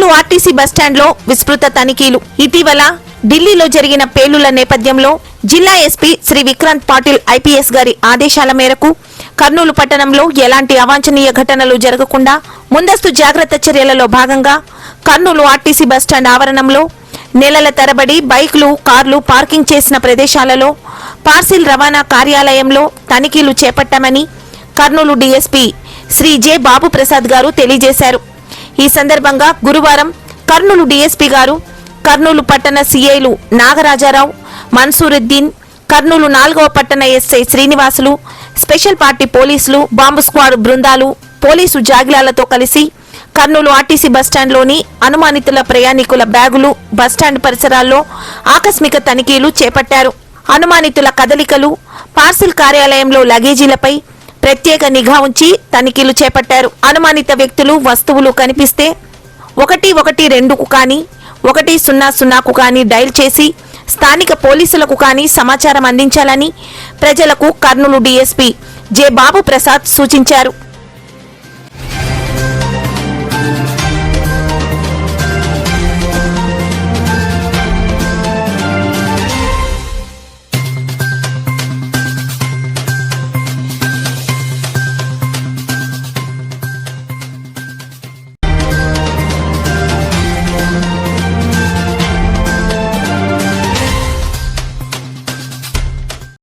Kurnool RTC బస్టాండ్లో విస్తృత తనిఖీలు. ఇటీవల ఢిల్లీలో జరిగిన పేలుళ్ల నేపథ్యంలో జిల్లా ఎస్పీ శ్రీ విక్రాంత్ పాటిల్ ఐపీఎస్ గారి ఆదేశాల మేరకు కర్నూలు పట్టణంలో ఎలాంటి అవాంఛనీయ ఘటనలు జరగకుండా ముందస్తు జాగ్రత్త చర్యలలో భాగంగా కర్నూలు ఆర్టీసీ బస్టాండ్ ఆవరణంలో నెలల తరబడి బైక్లు, కార్లు పార్కింగ్ చేసిన ప్రదేశాలలో పార్సిల్ రవాణా కార్యాలయంలో తనిఖీలు చేపట్టామని కర్నూలు డీఎస్పీ శ్రీ జె బాబు ప్రసాద్ గారు తెలియజేశారు. ఈ సందర్భంగా గురువారం కర్నూలు డీఎస్పీ గారు కర్నూలు పట్టణ సీఐలు నాగరాజారావు, మన్సూరుద్దీన్, కర్నూలు 4వ పట్టణ ఎస్ఐ శ్రీనివాసులు, స్పెషల్ పార్టీ పోలీసులు, బాంబు స్క్వాడ్ బృందాలు, పోలీసు జాగిలాలతో కలిసి కర్నూలు ఆర్టీసీ బస్టాండ్లోని అనుమానితుల ప్రయాణికుల బ్యాగులు, బస్టాండ్ పరిసరాల్లో ఆకస్మిక తనిఖీలు చేపట్టారు. అనుమానితుల కదలికలు, పార్సిల్ కార్యాలయంలో లగేజీలపై ప్రత్యేక నిఘా ఉంచి తనిఖీలు చేపట్టారు. అనుమానిత వ్యక్తులు, వస్తువులు కనిపిస్తే 112కు కానీ 100కు కానీ డయల్ చేసి స్థానిక పోలీసులకు కానీ సమాచారం అందించాలని ప్రజలకు కర్నూలు డీఎస్పీ జె బాబు ప్రసాద్ సూచించారు.